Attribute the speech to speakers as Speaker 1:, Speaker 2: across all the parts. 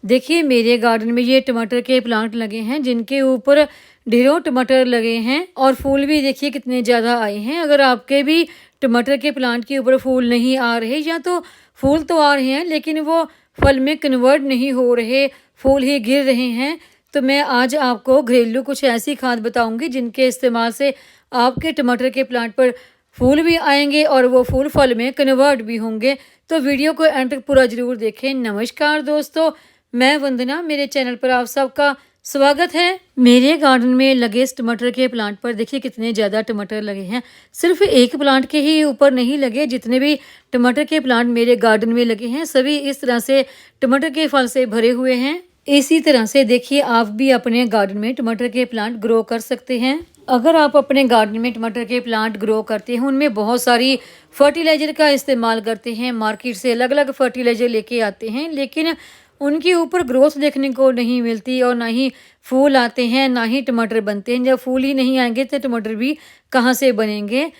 Speaker 1: देखिए मेरे गार्डन में ये टमाटर के प्लांट लगे हैं जिनके ऊपर ढेरों टमाटर लगे हैं और फूल भी देखिए कितने ज़्यादा आए हैं। अगर आपके भी टमाटर के प्लांट के ऊपर फूल नहीं आ रहे या तो फूल तो आ रहे हैं लेकिन वो फल में कन्वर्ट नहीं हो रहे, फूल ही गिर रहे हैं, तो मैं आज आपको घरेलू कुछ ऐसी खाद बताऊंगी जिनके इस्तेमाल से आपके टमाटर के प्लांट पर फूल भी आएंगे और वो फूल फल में कन्वर्ट भी होंगे। तो वीडियो को एंड तक पूरा ज़रूर देखें। नमस्कार दोस्तों, मैं वंदना, मेरे चैनल पर आप सबका स्वागत है। मेरे गार्डन में लगे इस टमाटर के प्लांट पर देखिए कितने ज़्यादा टमाटर लगे हैं। सिर्फ एक प्लांट के ही ऊपर नहीं लगे, जितने भी टमाटर के प्लांट मेरे गार्डन में लगे हैं सभी इस तरह से टमाटर के फल से भरे हुए हैं। इसी तरह से देखिए आप भी अपने गार्डन में टमाटर के प्लांट ग्रो कर सकते हैं। अगर आप अपने गार्डन में टमाटर के प्लांट ग्रो करते हैं, उनमें बहुत सारी फर्टिलाइज़र का इस्तेमाल करते हैं, मार्केट से अलग अलग फर्टिलाइज़र लेके आते हैं, लेकिन उनके ऊपर ग्रोथ देखने को नहीं मिलती और ना ही फूल आते हैं, ना ही टमाटर बनते हैं। जब फूल ही नहीं आएंगे तो टमाटर भी कहाँ से बनेंगे।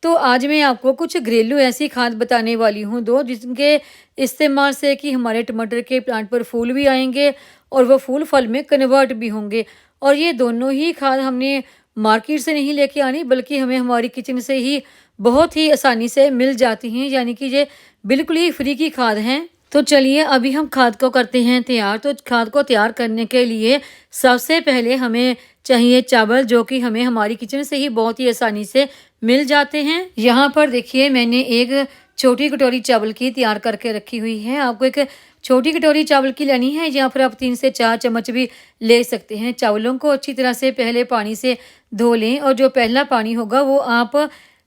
Speaker 1: तो आज मैं आपको कुछ घरेलू ऐसी खाद बताने वाली हूँ दो, जिनके इस्तेमाल से कि हमारे टमाटर के प्लांट पर फूल भी आएंगे और वो फूल फल में कन्वर्ट भी होंगे। और ये दोनों ही खाद हमने मार्केट से नहीं लेके आनी, बल्कि हमें हमारी किचन से ही बहुत ही आसानी से मिल जाती हैं, यानी कि ये बिल्कुल ही फ्री की खाद हैं। तो चलिए अभी हम खाद को करते हैं तैयार। तो खाद को तैयार करने के लिए सबसे पहले हमें चाहिए चावल, जो कि हमें हमारी किचन से ही बहुत ही आसानी से मिल जाते हैं। यहाँ पर देखिए मैंने एक छोटी कटोरी चावल की तैयार करके रखी हुई है। आपको एक छोटी कटोरी चावल की लेनी है, यहाँ पर आप 3 से 4 चम्मच भी ले सकते हैं। चावलों को अच्छी तरह से पहले पानी से धो लें और जो पहला पानी होगा वो आप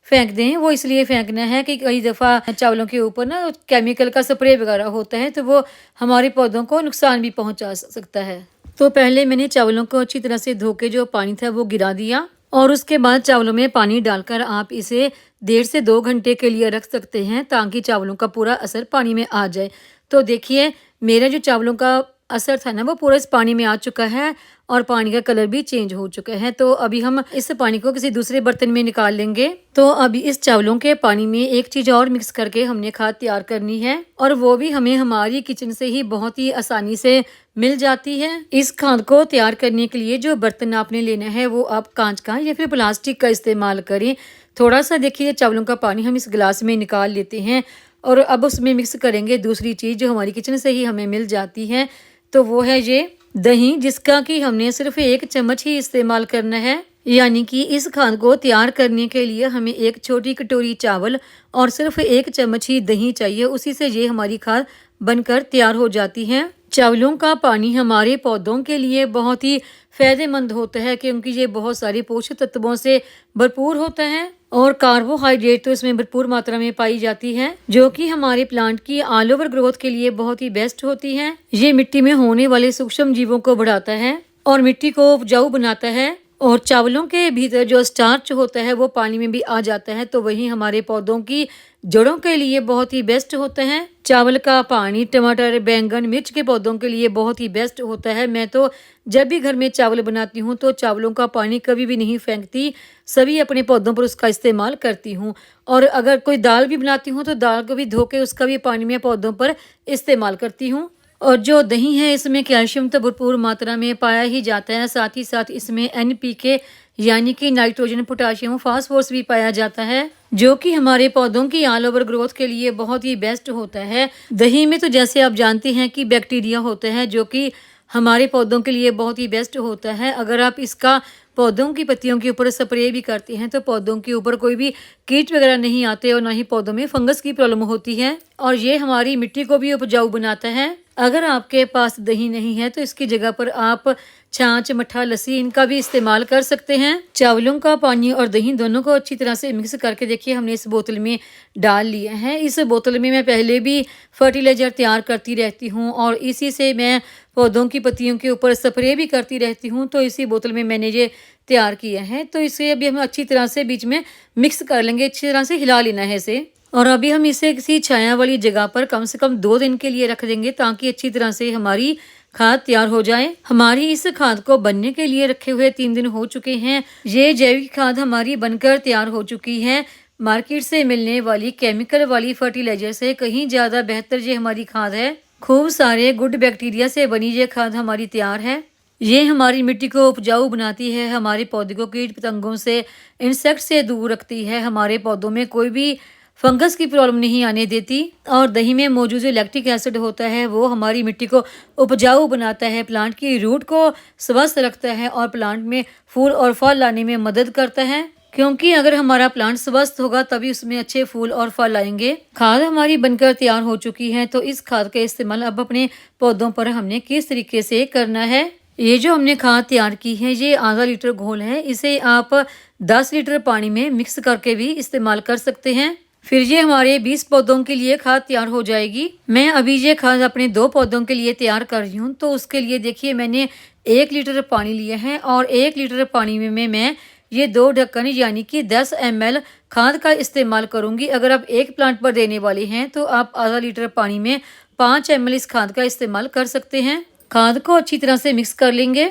Speaker 1: फेंक दें। वो इसलिए फेंकना है कि कई दफ़ा चावलों के ऊपर ना केमिकल का स्प्रे वगैरह होता है, तो वो हमारे पौधों को नुकसान भी पहुंचा सकता है। तो पहले मैंने चावलों को अच्छी तरह से धो के जो पानी था वो गिरा दिया और उसके बाद चावलों में पानी डालकर आप इसे 1.5 से 2 घंटे के लिए रख सकते हैं, ताकि चावलों का पूरा असर पानी में आ जाए। तो देखिए मेरा जो चावलों का असर था ना वो पूरा इस पानी में आ चुका है और पानी का कलर भी चेंज हो चुका है। तो अभी हम इस पानी को किसी दूसरे बर्तन में निकाल लेंगे। तो अभी इस चावलों के पानी में एक चीज़ और मिक्स करके हमने खाद तैयार करनी है, और वो भी हमें हमारी किचन से ही बहुत ही आसानी से मिल जाती है। इस खाद को तैयार करने के लिए जो बर्तन आपने लेना है वो आप कांच का या फिर प्लास्टिक का इस्तेमाल करें। थोड़ा सा देखिए चावलों का पानी हम इस गिलास में निकाल लेते हैं और अब उसमें मिक्स करेंगे दूसरी चीज़ जो हमारी किचन से ही हमें मिल जाती है। तो वो है ये दही, जिसका कि हमने सिर्फ 1 चम्मच ही इस्तेमाल करना है। यानी कि इस खाद को तैयार करने के लिए हमें एक छोटी कटोरी चावल और सिर्फ 1 चम्मच ही दही चाहिए, उसी से ये हमारी खाद बनकर तैयार हो जाती है। चावलों का पानी हमारे पौधों के लिए बहुत ही फायदेमंद होता है, क्योंकि ये बहुत सारे पोषक तत्वों से भरपूर होता है और कार्बोहाइड्रेट तो इसमें भरपूर मात्रा में पाई जाती है, जो कि हमारे प्लांट की ऑल ओवर ग्रोथ के लिए बहुत ही बेस्ट होती है। ये मिट्टी में होने वाले सूक्ष्म जीवों को बढ़ाता है और मिट्टी को उपजाऊ बनाता है, और चावलों के भीतर जो स्टार्च होता है वो पानी में भी आ जाता है, तो वही हमारे पौधों की जड़ों के लिए बहुत ही बेस्ट होता है। चावल का पानी टमाटर, बैंगन, मिर्च के पौधों के लिए बहुत ही बेस्ट होता है। मैं तो जब भी घर में चावल बनाती हूँ तो चावलों का पानी कभी भी नहीं फेंकती, सभी अपने पौधों पर उसका इस्तेमाल करती हूँ। और अगर कोई दाल भी बनाती हूँ तो दाल को भी धो के उसका भी पानी में पौधों पर इस्तेमाल करती हूँ। और जो दही है इसमें कैल्शियम तो भरपूर मात्रा में पाया ही जाता है, साथ ही साथ इसमें NPK यानी कि नाइट्रोजन, पोटाशियम, फास्फोरस भी पाया जाता है, जो कि हमारे पौधों की ऑल ओवर ग्रोथ के लिए बहुत ही बेस्ट होता है। दही में तो जैसे आप जानते हैं कि बैक्टीरिया होता है, जो कि हमारे पौधों के लिए बहुत ही बेस्ट होता है। अगर आप इसका पौधों की पत्तियों के ऊपर स्प्रे भी करते हैं तो पौधों के ऊपर कोई भी कीट वगैरह नहीं आते और ना ही पौधों में फंगस की प्रॉब्लम होती है, और ये हमारी मिट्टी को भी उपजाऊ बनाता है। अगर आपके पास दही नहीं है तो इसकी जगह पर आप छाछ, मट्ठा, लस्सी इनका भी इस्तेमाल कर सकते हैं। चावलों का पानी और दही दोनों को अच्छी तरह से मिक्स करके देखिए हमने इस बोतल में डाल लिया है। इस बोतल में मैं पहले भी फर्टिलाइज़र तैयार करती रहती हूँ और इसी से मैं पौधों की पत्तियों के ऊपर स्प्रे भी करती रहती हूँ। तो इसी बोतल में मैंने ये तैयार किया है। तो इसे अभी हम अच्छी तरह से बीच में मिक्स कर लेंगे, अच्छी तरह से हिला लेना है इसे। और अभी हम इसे किसी छाया वाली जगह पर कम से कम 2 दिन के लिए रख देंगे, ताकि अच्छी तरह से हमारी खाद तैयार हो जाए। हमारी इस खाद को बनने के लिए रखे हुए 3 दिन हो चुके हैं। ये जैविक खाद हमारी बनकर तैयार हो चुकी है। मार्केट से मिलने वाली केमिकल वाली फर्टिलाइजर से कहीं ज़्यादा बेहतर ये हमारी खाद है। खूब सारे गुड बैक्टीरिया से बनी ये खाद हमारी तैयार है। ये हमारी मिट्टी को उपजाऊ बनाती है, हमारे पौधे को कीट पतंगों से, इंसेक्ट से दूर रखती है, हमारे पौधों में कोई भी फंगस की प्रॉब्लम नहीं आने देती। और दही में मौजूद जो लैक्टिक एसिड होता है वो हमारी मिट्टी को उपजाऊ बनाता है, प्लांट की रूट को स्वस्थ रखता है और प्लांट में फूल और फल लाने में मदद करता है। क्योंकि अगर हमारा प्लांट स्वस्थ होगा तभी उसमें अच्छे फूल और फल आएंगे। खाद हमारी बनकर तैयार हो चुकी है, तो इस खाद का इस्तेमाल अब अपने पौधों पर हमने किस तरीके से करना है। ये जो हमने खाद तैयार की है ये आधा लीटर घोल है, इसे आप 10 लीटर पानी में मिक्स करके भी इस्तेमाल कर सकते हैं। फिर ये हमारे 20 पौधों के लिए खाद तैयार हो जाएगी। मैं अभी ये खाद अपने 2 पौधों के लिए तैयार कर रही हूँ, तो उसके लिए देखिए मैंने 1 लीटर पानी लिया है और 1 लीटर पानी में मैं ये 2 ढक्कन यानी कि 10 ml खाद का इस्तेमाल करूंगी। अगर आप एक प्लांट पर देने वाले हैं तो आप आधा लीटर पानी में 5 ml इस खाद का इस्तेमाल कर सकते हैं। खाद को अच्छी तरह से मिक्स कर लेंगे।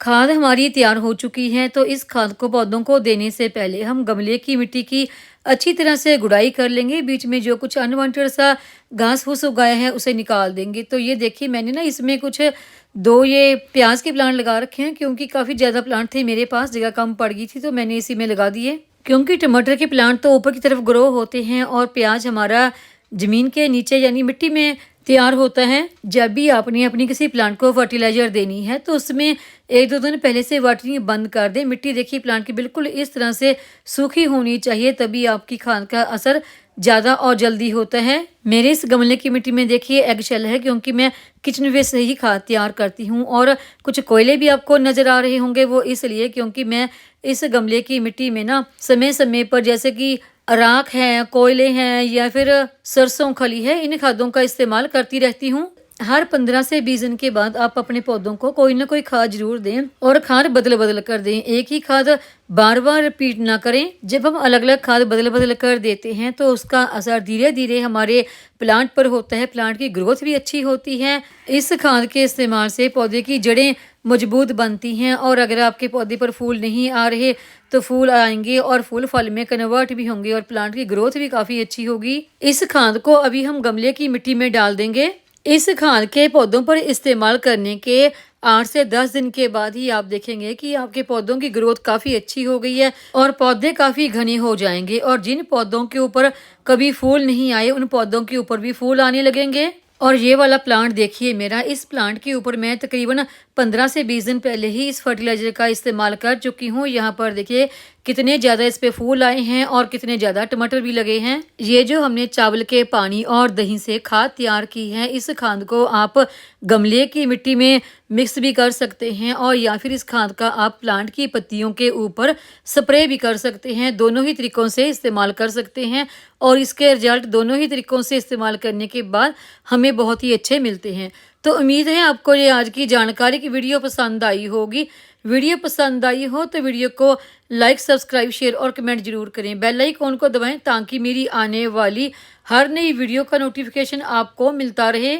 Speaker 1: खाद हमारी तैयार हो चुकी है, तो इस खाद को पौधों को देने से पहले हम गमले की मिट्टी की अच्छी तरह से गुड़ाई कर लेंगे। बीच में जो कुछ अनवांटेड सा घास फूस उगाया है उसे निकाल देंगे। तो ये देखिए मैंने ना इसमें कुछ 2 ये प्याज के प्लांट लगा रखे हैं, क्योंकि काफ़ी ज़्यादा प्लांट थे मेरे पास, जगह कम पड़ गई थी तो मैंने इसी में लगा दिए। क्योंकि टमाटर के प्लांट तो ऊपर की तरफ ग्रो होते हैं और प्याज हमारा ज़मीन के नीचे यानी मिट्टी में तैयार होता है। जब भी आपने अपनी किसी प्लांट को फर्टिलाइजर देनी है तो उसमें 1-2 दिन पहले से वाटरिंग बंद कर दें। मिट्टी देखिए प्लांट की बिल्कुल इस तरह से सूखी होनी चाहिए, तभी आपकी खाद का असर ज़्यादा और जल्दी होता है। मेरे इस गमले की मिट्टी में देखिए एग शेल है, क्योंकि मैं किचन वेस्ट से ही खाद तैयार करती हूँ। और कुछ कोयले भी आपको नज़र आ रहे होंगे, वो इसलिए क्योंकि मैं इस गमले की मिट्टी में ना समय समय पर जैसे कि राख है, कोयले हैं या फिर सरसों खली है, इन खादों का इस्तेमाल करती रहती हूँ। हर 15 से 20 दिन के बाद आप अपने पौधों को कोई ना कोई खाद जरूर दें और खाद बदल बदल कर दें। एक ही खाद बार बार रिपीट ना करें। जब हम अलग अलग खाद बदल बदल कर देते हैं तो उसका असर धीरे धीरे हमारे प्लांट पर होता है, प्लांट की ग्रोथ भी अच्छी होती है। इस खाद के इस्तेमाल से पौधे की जड़ें मजबूत बनती हैं और अगर आपके पौधे पर फूल नहीं आ रहे तो फूल आएंगे और फूल फल में कन्वर्ट भी होंगे और प्लांट की ग्रोथ भी काफ़ी अच्छी होगी। इस खाद को अभी हम गमले की मिट्टी में डाल देंगे। इस खाद के पौधों पर इस्तेमाल करने के 8 से 10 दिन के बाद ही आप देखेंगे कि आपके पौधों की ग्रोथ काफ़ी अच्छी हो गई है और पौधे काफ़ी घने हो जाएंगे। और जिन पौधों के ऊपर कभी फूल नहीं आए उन पौधों के ऊपर भी फूल आने लगेंगे। और ये वाला प्लांट देखिए मेरा, इस प्लांट के ऊपर मैं तकरीबन 15 से 20 दिन पहले ही इस फर्टिलाइजर का इस्तेमाल कर चुकी हूँ। यहाँ पर देखिए कितने ज़्यादा इस पे फूल आए हैं और कितने ज़्यादा टमाटर भी लगे हैं। ये जो हमने चावल के पानी और दही से खाद तैयार की है, इस खाद को आप गमले की मिट्टी में मिक्स भी कर सकते हैं और या फिर इस खाद का आप प्लांट की पत्तियों के ऊपर स्प्रे भी कर सकते हैं। दोनों ही तरीकों से इस्तेमाल कर सकते हैं और इसके रिजल्ट दोनों ही तरीकों से इस्तेमाल करने के बाद हमें बहुत ही अच्छे मिलते हैं। तो उम्मीद है आपको ये आज की जानकारी की वीडियो पसंद आई होगी। वीडियो पसंद आई हो तो वीडियो को लाइक, सब्सक्राइब, शेयर और कमेंट जरूर करें। बेल आइकॉन को दबाएं ताकि मेरी आने वाली हर नई वीडियो का नोटिफिकेशन आपको मिलता रहे।